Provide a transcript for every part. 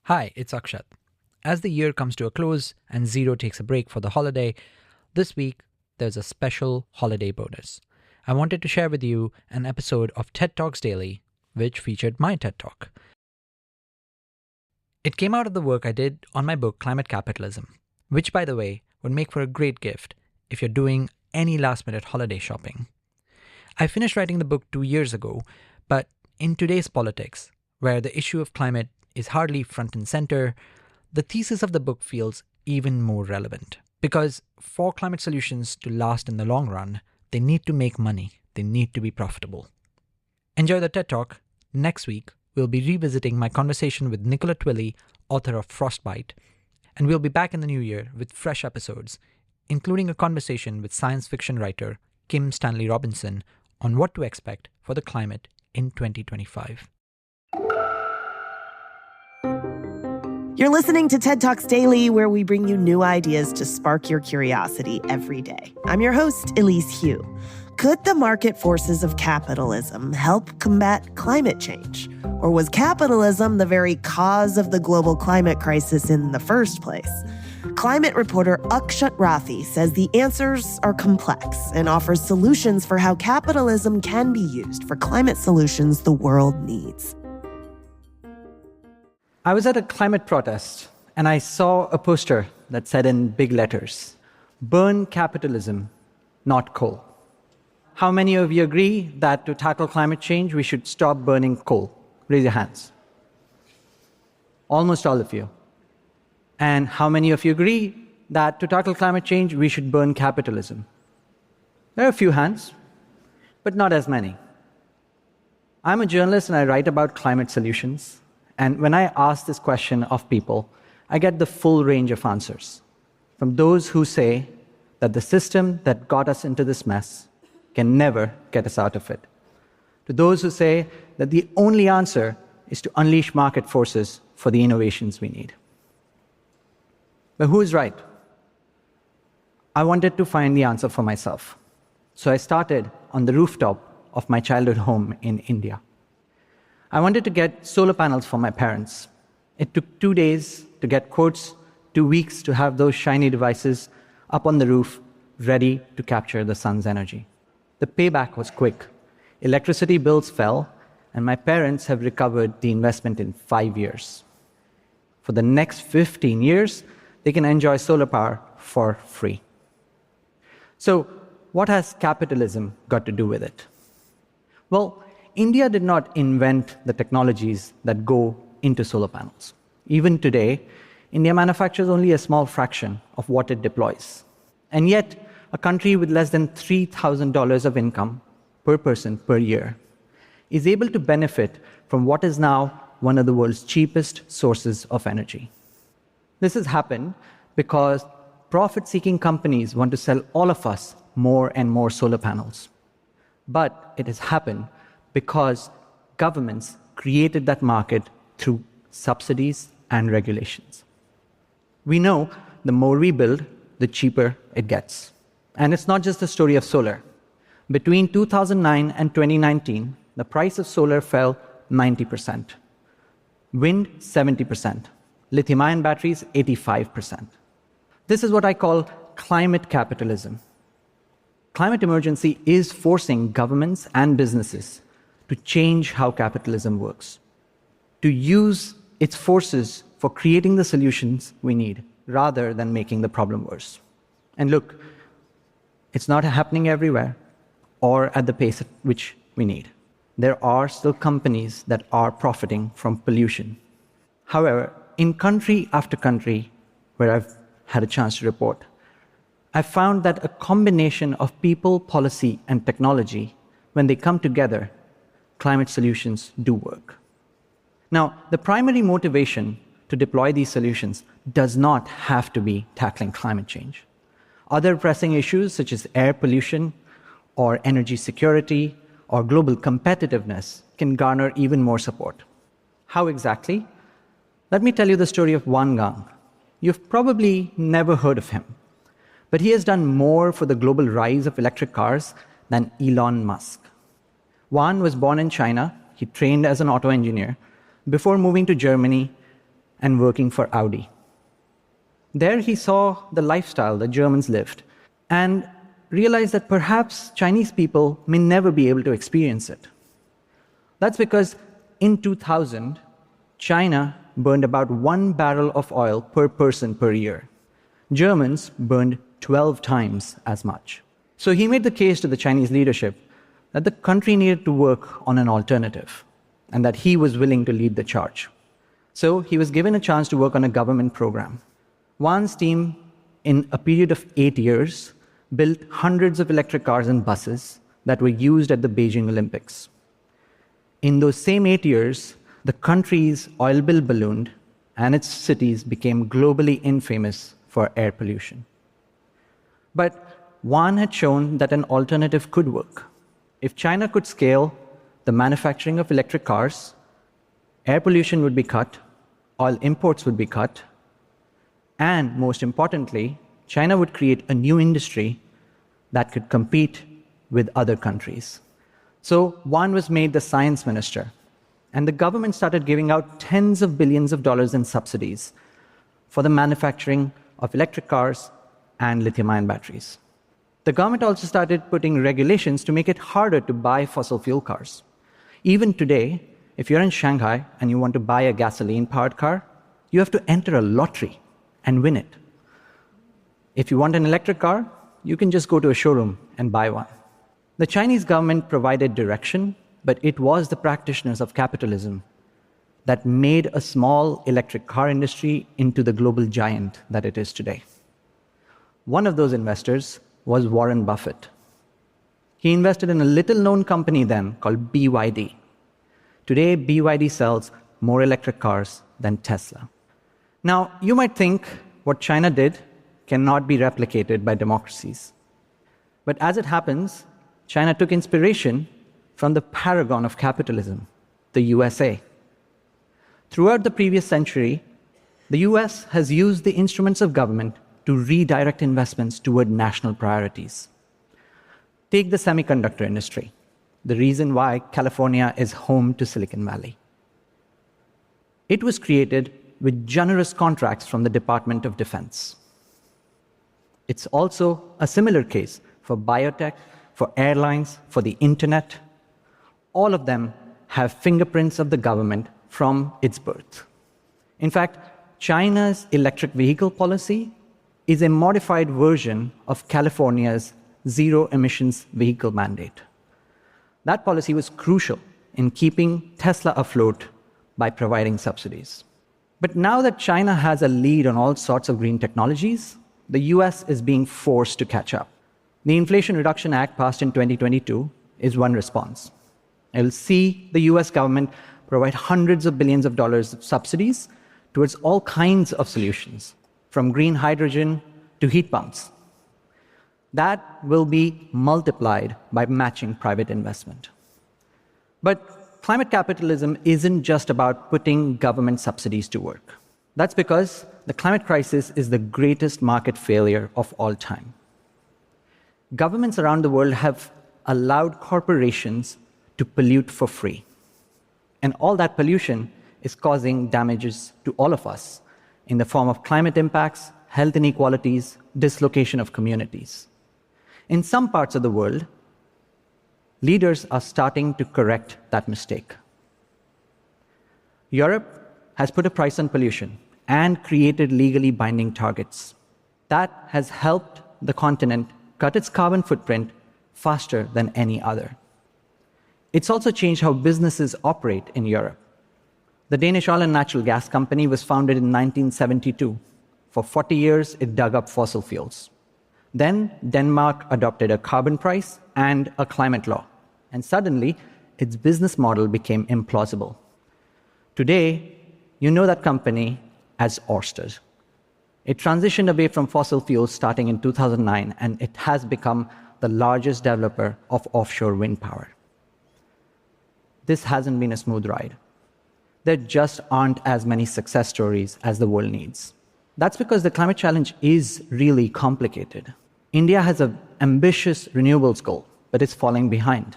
Hi, it's Akshat. As the year comes to a close and Zero takes a break for the holiday, this week there's a special holiday bonus. I wanted to share with you an episode of TED Talks Daily, which featured my TED Talk. It came out of the work I did on my book Climate Capitalism, which, by the way, would make for a great gift if you're doing any last-minute holiday shopping. I finished writing the book 2 years ago, but in today's politics, where the issue of climate is hardly front and center, the thesis of the book feels even more relevant. Because for climate solutions to last in the long run, they need to make money, they need to be profitable. Enjoy the TED Talk. Next week, we'll be revisiting my conversation with Nicola Twilley, author of Frostbite, and we'll be back in the new year with fresh episodes, including a conversation with science fiction writer Kim Stanley Robinson on what to expect for the climate in 2025. You're listening to TED Talks Daily, where we bring you new ideas to spark your curiosity every day. I'm your host, Elise Hu. Could the market forces of capitalism help combat climate change? Or was capitalism the very cause of the global climate crisis in the first place? Climate reporter Akshat Rathi says the answers are complex and offers solutions for how capitalism can be used for climate solutions the world needs. I was at a climate protest, and I saw a poster that said in big letters, "Burn capitalism, not coal." How many of you agree that to tackle climate change, we should stop burning coal? Raise your hands. Almost all of you. And how many of you agree that to tackle climate change, we should burn capitalism? There are a few hands, but not as many. I'm a journalist and I write about climate solutions. And when I ask this question of people, I get the full range of answers. From those who say that the system that got us into this mess can never get us out of it, to those who say that the only answer is to unleash market forces for the innovations we need. But who is right? I wanted to find the answer for myself. So I started on the rooftop of my childhood home in India. I wanted to get solar panels for my parents. It took 2 days to get quotes, 2 weeks to have those shiny devices up on the roof, ready to capture the sun's energy. The payback was quick. Electricity bills fell, and my parents have recovered the investment in 5 years. For the next 15 years, they can enjoy solar power for free. So, what has capitalism got to do with it? Well, India did not invent the technologies that go into solar panels. Even today, India manufactures only a small fraction of what it deploys. And yet, a country with less than $3,000 of income per person per year is able to benefit from what is now one of the world's cheapest sources of energy. This has happened because profit-seeking companies want to sell all of us more and more solar panels. But it has happened because governments created that market through subsidies and regulations. We know the more we build, the cheaper it gets. And it's not just the story of solar. Between 2009 and 2019, the price of solar fell 90%. Wind, 70%. Lithium-ion batteries, 85%. This is what I call climate capitalism. Climate emergency is forcing governments and businesses to change how capitalism works, to use its forces for creating the solutions we need, rather than making the problem worse. And look, it's not happening everywhere or at the pace at which we need. There are still companies that are profiting from pollution. However, in country after country where I've had a chance to report, I've found that a combination of people, policy, and technology, when they come together, climate solutions do work. Now, the primary motivation to deploy these solutions does not have to be tackling climate change. Other pressing issues such as air pollution or energy security or global competitiveness can garner even more support. How exactly? Let me tell you the story of Wan Gang. You've probably never heard of him, but he has done more for the global rise of electric cars than Elon Musk. Wan was born in China. He trained as an auto engineer before moving to Germany and working for Audi. There he saw the lifestyle that Germans lived and realized that perhaps Chinese people may never be able to experience it. That's because in 2000, China burned about 1 barrel of oil per person per year. Germans burned 12 times as much. So he made the case to the Chinese leadership that the country needed to work on an alternative and that he was willing to lead the charge. So he was given a chance to work on a government program. Wan's team, in a period of 8 years, built hundreds of electric cars and buses that were used at the Beijing Olympics. In those same 8 years, the country's oil bill ballooned and its cities became globally infamous for air pollution. But Wan had shown that an alternative could work. If China could scale the manufacturing of electric cars, air pollution would be cut, oil imports would be cut, and most importantly, China would create a new industry that could compete with other countries. So Wan was made the science minister, and the government started giving out tens of billions of dollars in subsidies for the manufacturing of electric cars and lithium-ion batteries. The government also started putting regulations to make it harder to buy fossil fuel cars. Even today, if you're in Shanghai and you want to buy a gasoline-powered car, you have to enter a lottery and win it. If you want an electric car, you can just go to a showroom and buy one. The Chinese government provided direction, but it was the practitioners of capitalism that made a small electric car industry into the global giant that it is today. One of those investors was Warren Buffett. He invested in a little-known company then called BYD. Today, BYD sells more electric cars than Tesla. Now, you might think what China did cannot be replicated by democracies. But as it happens, China took inspiration from the paragon of capitalism, the USA. Throughout the previous century, the US has used the instruments of government to redirect investments toward national priorities. Take the semiconductor industry, the reason why California is home to Silicon Valley. It was created with generous contracts from the Department of Defense. It's also a similar case for biotech, for airlines, for the internet. All of them have fingerprints of the government from its birth. In fact, China's electric vehicle policy is a modified version of California's zero emissions vehicle mandate. That policy was crucial in keeping Tesla afloat by providing subsidies. But now that China has a lead on all sorts of green technologies, the US is being forced to catch up. The Inflation Reduction Act passed in 2022 is one response. It will see the US government provide hundreds of billions of dollars of subsidies towards all kinds of solutions, from green hydrogen to heat pumps. That will be multiplied by matching private investment. But climate capitalism isn't just about putting government subsidies to work. That's because the climate crisis is the greatest market failure of all time. Governments around the world have allowed corporations to pollute for free. And all that pollution is causing damages to all of us in the form of climate impacts, health inequalities, dislocation of communities. In some parts of the world, leaders are starting to correct that mistake. Europe has put a price on pollution and created legally binding targets. That has helped the continent cut its carbon footprint faster than any other. It's also changed how businesses operate in Europe. The Danish oil and natural gas company was founded in 1972. For 40 years, it dug up fossil fuels. Then Denmark adopted a carbon price and a climate law. And suddenly, its business model became implausible. Today, you know that company as Ørsted. It transitioned away from fossil fuels starting in 2009, and it has become the largest developer of offshore wind power. This hasn't been a smooth ride. There just aren't as many success stories as the world needs. That's because the climate challenge is really complicated. India has an ambitious renewables goal, but it's falling behind.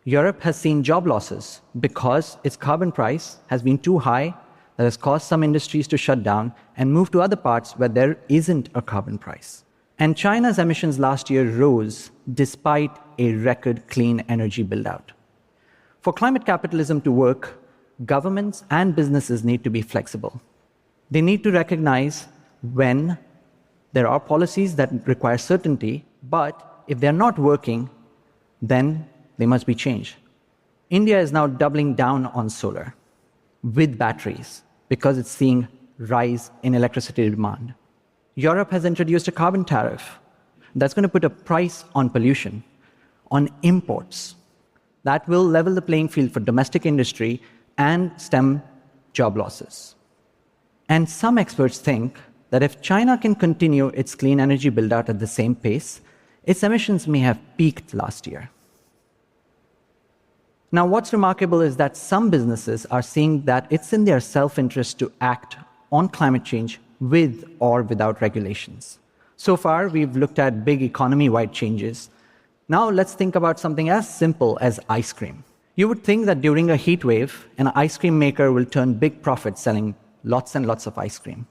Europe has seen job losses because its carbon price has been too high that has caused some industries to shut down and move to other parts where there isn't a carbon price. And China's emissions last year rose despite a record clean energy build-out. For climate capitalism to work, governments and businesses need to be flexible. They need to recognize when there are policies that require certainty, but if they're not working, then they must be changed. India is now doubling down on solar with batteries because it's seeing rise in electricity demand. Europe has introduced a carbon tariff that's going to put a price on pollution, on imports. That will level the playing field for domestic industry and stem job losses. And some experts think that if China can continue its clean energy build-out at the same pace, its emissions may have peaked last year. Now, what's remarkable is that some businesses are seeing that it's in their self-interest to act on climate change with or without regulations. So far, we've looked at big economy-wide changes. Now, let's think about something as simple as ice cream. You would think that during a heat wave, an ice cream maker will turn big profits selling lots and lots of ice cream.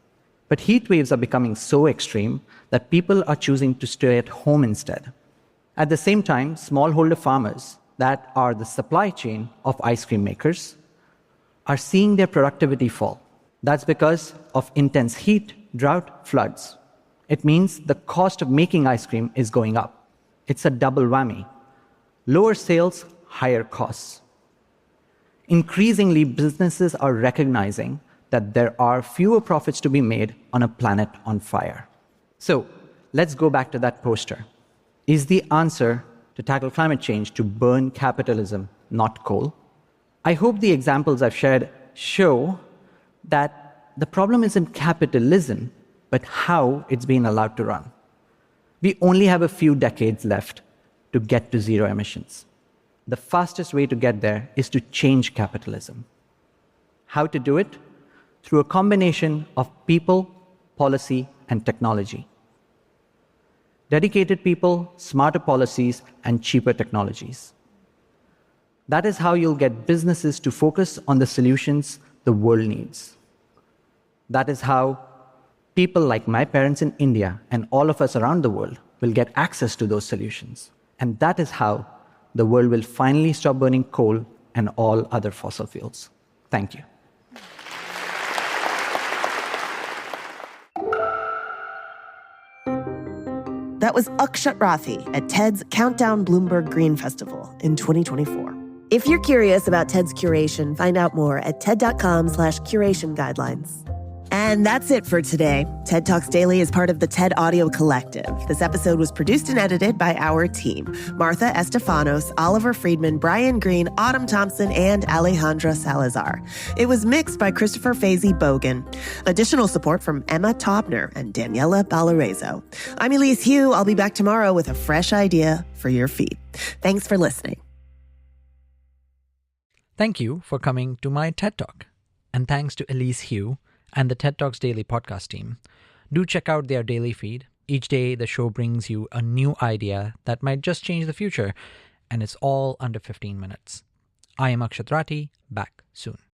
But heat waves are becoming so extreme that people are choosing to stay at home instead. At the same time, smallholder farmers, that are the supply chain of ice cream makers, are seeing their productivity fall. That's because of intense heat, drought, floods. It means the cost of making ice cream is going up. It's a double whammy. Lower sales, higher costs. Increasingly, businesses are recognizing that there are fewer profits to be made on a planet on fire. So, let's go back to that poster. Is the answer to tackle climate change to burn capitalism, not coal? I hope the examples I've shared show that the problem isn't capitalism, but how it's being allowed to run. We only have a few decades left to get to zero emissions. The fastest way to get there is to change capitalism. How to do it? Through a combination of people, policy, and technology. Dedicated people, smarter policies, and cheaper technologies. That is how you'll get businesses to focus on the solutions the world needs. That is how people like my parents in India and all of us around the world will get access to those solutions. And that is how the world will finally stop burning coal and all other fossil fuels. Thank you. That was Akshat Rathi at TED's Countdown Bloomberg Green Festival in 2024. If you're curious about TED's curation, find out more at TED.com/curation guidelines. And that's it for today. TED Talks Daily is part of the TED Audio Collective. This episode was produced and edited by our team: Martha Estefanos, Oliver Friedman, Brian Green, Autumn Thompson, and Alejandra Salazar. It was mixed by Christopher Fazy Bogan. Additional support from Emma Taubner and Daniela Balarezo. I'm Elise Hu. I'll be back tomorrow with a fresh idea for your feed. Thanks for listening. Thank you for coming to my TED Talk. And thanks to Elise Hu and the TED Talks Daily podcast team. Do check out their daily feed. Each day, the show brings you a new idea that might just change the future, and it's all under 15 minutes. I am Akshat Rathi, back soon.